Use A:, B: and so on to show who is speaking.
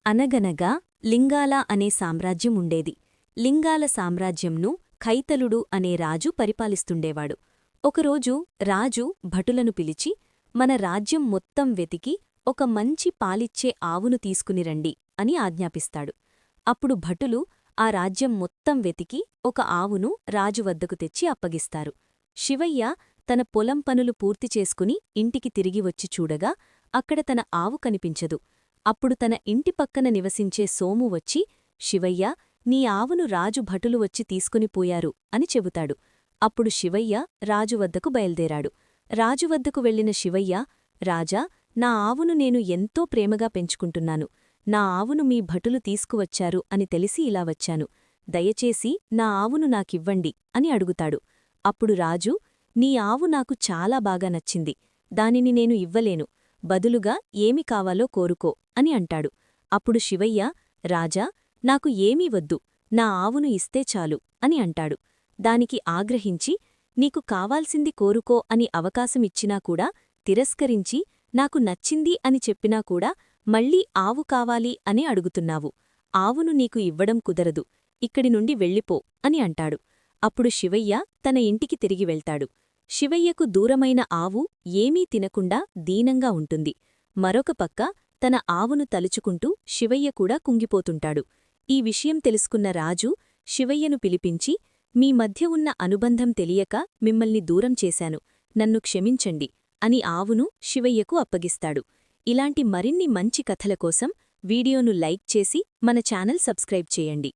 A: అనగనగా లింగాల అనే సామ్రాజ్యం ఉండేది. లింగాల సామ్రాజ్యంను ఖైతలుడు అనే రాజు పరిపాలిస్తుండేవాడు. ఒకరోజు రాజు భటులను పిలిచి, మన రాజ్యం మొత్తం వెతికి ఒక మంచి పాలిచ్చే ఆవును తీసుకునిరండి అని ఆజ్ఞాపిస్తాడు. అప్పుడు భటులు ఆ రాజ్యం మొత్తం వెతికి ఒక ఆవును రాజువద్దకు తెచ్చి అప్పగిస్తారు. శివయ్య తన పొలం పనులు పూర్తి చేసుకుని ఇంటికి తిరిగి వచ్చి చూడగా అక్కడ తన ఆవు కనిపించదు. అప్పుడు తన ఇంటి పక్కన నివసించే సోము వచ్చి, శివయ్య, నీ ఆవును రాజు భటులు వచ్చి తీసుకునిపోయారు అని చెబుతాడు. అప్పుడు శివయ్య రాజువద్దకు బయల్దేరాడు. రాజువద్దకు వెళ్లిన శివయ్య, రాజా, నా ఆవును నేను ఎంతో ప్రేమగా పెంచుకుంటున్నాను. నా ఆవును మీ భటులు తీసుకువచ్చారు అని తెలిసి ఇలా వచ్చాను. దయచేసి నా ఆవును నాకివ్వండి అని అడుగుతాడు. అప్పుడు రాజు, నీ ఆవు నాకు చాలా బాగా నచ్చింది. దానిని నేను ఇవ్వలేను. బదులుగా ఏమి కావాలో కోరుకో అని అంటాడు. అప్పుడు శివయ్య, రాజా, నాకు ఏమీ వద్దు, నా ఆవును ఇస్తే చాలు అని అంటాడు. దానికి ఆగ్రహించి, నీకు కావాల్సింది కోరుకో అని అవకాశమిచ్చినా కూడా తిరస్కరించి, నాకు నచ్చింది అని చెప్పినా కూడా మళ్ళీ ఆవు కావాలి అని అడుగుతున్నావు. ఆవును నీకు ఇవ్వడం కుదరదు. ఇక్కడి నుండి వెళ్ళిపో అని అంటాడు. అప్పుడు శివయ్య తన ఇంటికి తిరిగి వెళ్తాడు. శివయ్యకు దూరమైన ఆవు ఏమీ తినకుండా దీనంగా ఉంటుంది. మరొక పక్క తన ఆవును తలుచుకుంటూ శివయ్య కూడా కుంగిపోతుంటాడు. ఈ విషయం తెలుసుకున్న రాజు శివయ్యను పిలిపించి, మీ మధ్య ఉన్న అనుబంధం తెలియక మిమ్మల్ని దూరం చేశాను, నన్ను క్షమించండి అని ఆవును శివయ్యకు అప్పగిస్తాడు. ఇలాంటి మరిన్ని మంచి కథల కోసం వీడియోను లైక్ చేసి మన ఛానల్ సబ్స్క్రైబ్ చేయండి.